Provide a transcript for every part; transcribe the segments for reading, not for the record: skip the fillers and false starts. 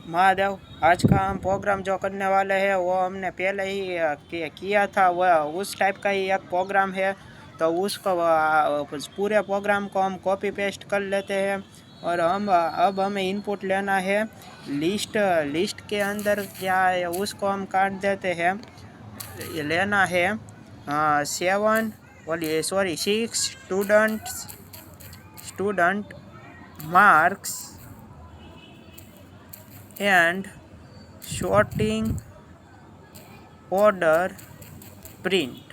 महादेव। आज का हम प्रोग्राम जो करने वाले हैं वो हमने पहले ही किया था, वह उस टाइप का ही एक प्रोग्राम है। तो उसको पूरे प्रोग्राम को हम कॉपी पेस्ट कर लेते हैं और अब हमें इनपुट लेना है। लिस्ट के अंदर क्या है उसको हम काट देते हैं। लेना है 6 student marks and sorting order print.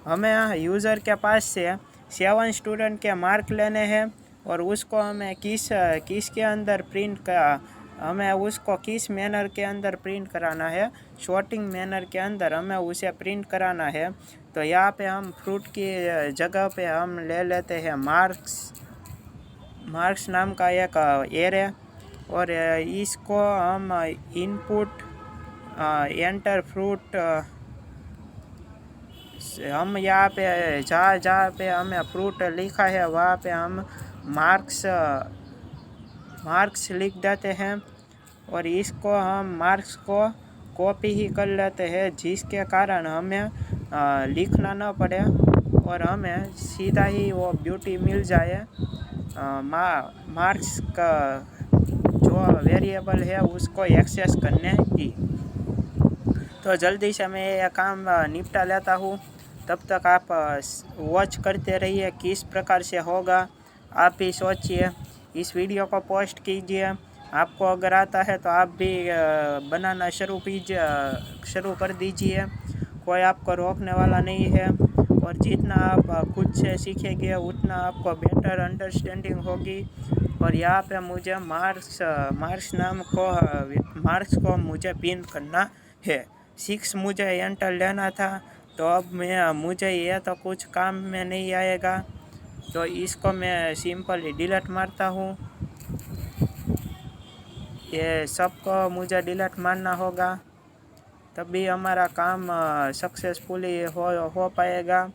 हमें यूज़र के पास से 7 स्टूडेंट के मार्क लेने हैं और उसको हमें किस के अंदर प्रिंट का हमें उसको किस मैनर के अंदर प्रिंट कराना है। शॉर्टिंग मैनर के अंदर हमें उसे प्रिंट कराना है। तो यहाँ पे हम फ्रूट की जगह पे हम ले लेते हैं मार्क्स नाम का एक एरे और इसको हम इनपुट एंटर फ्रूट हम यहाँ पे जहाँ पे हमें फ्रूट लिखा है वहाँ पे हम मार्क्स लिख देते हैं और इसको हम मार्क्स को कॉपी ही कर लेते हैं, जिसके कारण हमें लिखना ना पड़े और हमें सीधा ही वो ब्यूटी मिल जाए। मार्क्स का जो वेरिएबल है उसको एक्सेस करने की। तो जल्दी से मैं ये काम निपटा लेता हूँ। तब तक आप वॉच करते रहिए किस प्रकार से होगा। आप भी सोचिए, इस वीडियो को पोस्ट कीजिए। आपको अगर आता है तो आप भी बनाना शुरू कर दीजिए। कोई आपको रोकने वाला नहीं है और जितना आप खुद से सीखेंगे उतना आपको बेटर अंडरस्टैंडिंग होगी। और यहाँ पे मुझे मार्क्स को मुझे पिन करना है। 6 मुझे एंटर लेना था, तो अब मुझे ये तो कुछ काम में नहीं आएगा, तो इसको मैं सिंपली डिलीट मारता हूँ। ये सबको मुझे डिलीट मारना होगा, तभी हमारा काम सक्सेसफुली हो पाएगा।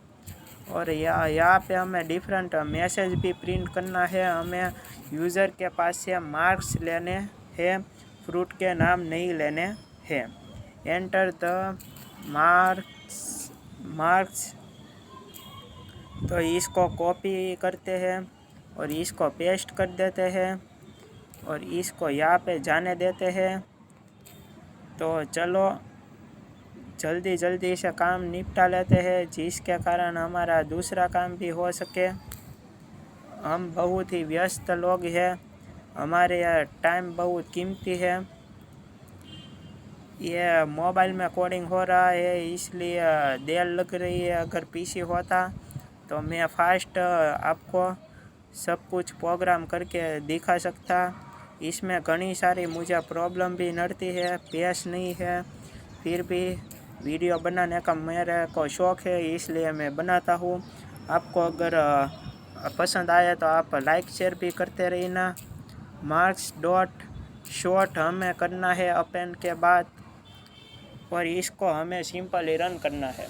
और यहाँ पे हमें डिफरेंट मैसेज भी प्रिंट करना है। हमें यूज़र के पास से मार्क्स लेने हैं, फ्रूट के नाम नहीं लेने हैं। Enter the marks. तो इसको कॉपी करते हैं और इसको पेस्ट कर देते हैं और इसको यहाँ पे जाने देते हैं। तो चलो जल्दी से काम निपटा लेते हैं, जिसके कारण हमारा दूसरा काम भी हो सके। हम बहुत ही व्यस्त लोग हैं, हमारे यहाँ टाइम बहुत कीमती है। ये मोबाइल में कोडिंग हो रहा है इसलिए देर लग रही है। अगर पीसी होता तो मैं फास्ट आपको सब कुछ प्रोग्राम करके दिखा सकता। इसमें घनी सारी मुझे प्रॉब्लम भी नड़ती है, पेश नहीं है, फिर भी वीडियो बनाने का मेरे को शौक़ है, इसलिए मैं बनाता हूँ। आपको अगर पसंद आया तो आप लाइक शेयर भी करते रहना। मार्क्स डॉट शॉर्ट हमें करना है अपेन के बाद और इसको हमें सिंपली रन करना है।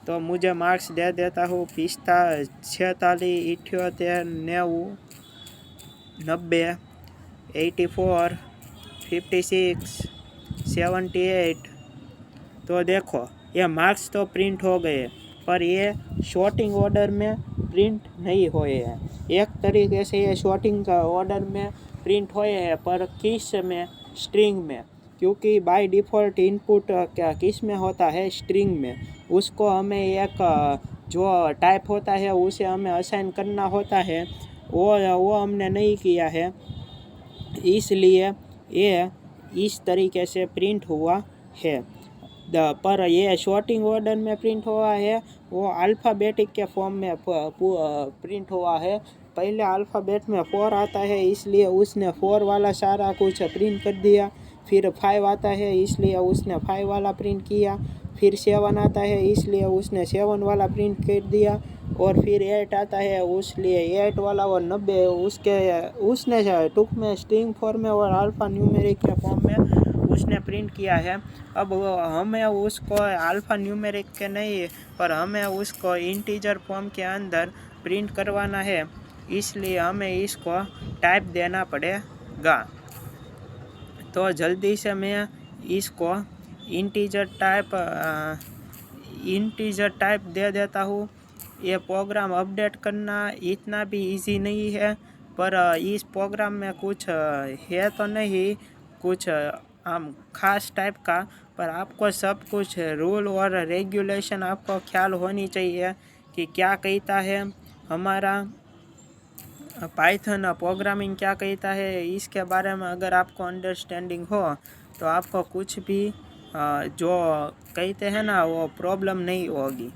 तो मुझे मार्क्स दे देता हूँ 46, 78, 90, 84, 56, 78। तो देखो ये मार्क्स तो प्रिंट हो गए, पर ये शॉर्टिंग ऑर्डर में प्रिंट नहीं हुए हैं। एक तरीके से ये शॉर्टिंग का ऑर्डर में प्रिंट हुए हैं, पर किस में, स्ट्रिंग में, क्योंकि बाय डिफ़ॉल्ट इनपुट क्या किस में होता है, स्ट्रिंग में। उसको हमें एक जो टाइप होता है उसे हमें असाइन करना होता है, वो हमने नहीं किया है, इसलिए ये इस तरीके से प्रिंट हुआ है। पर ये शॉर्टिंग ऑर्डर में प्रिंट हुआ है, वो अल्फ़ाबेटिक के फॉर्म में प्रिंट हुआ है। पहले अल्फ़ाबेट में 4 आता है, इसलिए उसने 4 वाला सारा कुछ प्रिंट कर दिया। फिर 5 आता है, इसलिए उसने 5 वाला प्रिंट किया। फिर 7 आता है, इसलिए उसने 7 वाला प्रिंट कर दिया। और फिर 8 आता है, उसलिए 8 वाला और 90 उसने टुक में स्ट्रिंग फॉर्म में और अल्फ़ा न्यूमेरिक के फॉर्म में उसने प्रिंट किया है। अब हमें उसको अल्फ़ा न्यूमेरिक के नहीं, पर हमें उसको इंटीजर फॉर्म के अंदर प्रिंट करवाना है, इसलिए हमें इसको टाइप देना पड़ेगा। तो जल्दी से मैं इसको इंटीजर टाइप दे देता हूँ। ये प्रोग्राम अपडेट करना इतना भी इजी नहीं है, पर इस प्रोग्राम में कुछ है तो नहीं, कुछ खास टाइप का, पर आपको सब कुछ रूल और रेगुलेशन आपको ख्याल होनी चाहिए कि क्या कहता है हमारा पाइथन प्रोग्रामिंग, क्या कहता है इसके बारे में। अगर आपको अंडरस्टैंडिंग हो तो आपको कुछ भी जो कहते हैं ना वो प्रॉब्लम नहीं होगी,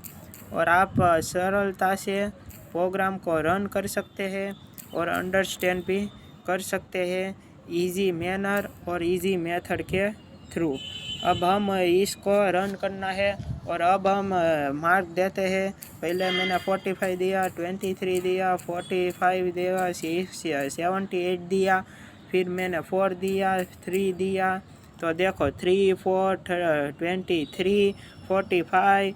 और आप सरलता से प्रोग्राम को रन कर सकते हैं और अंडरस्टैंड भी कर सकते हैं इजी मैनर और इजी मेथड के थ्रू। अब हम इसको रन करना है और अब हम मार्क देते हैं। पहले मैंने 45 दिया, 23 दिया, 45 दिया, 78 दिया, फिर मैंने 4 दिया, 3 दिया। तो देखो 3, 4, 23, 45,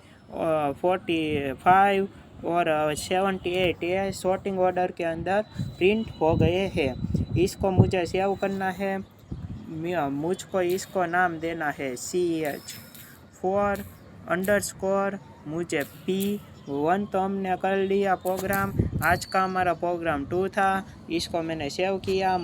45 और 78 ये सॉर्टिंग ऑर्डर के अंदर प्रिंट हो गए हैं। इसको मुझे सेव करना है। मुझको इसको नाम देना है CH4_, मुझे P1। तो हमने कर लिया प्रोग्राम। आज का हमारा प्रोग्राम 2 था, इसको मैंने सेव किया।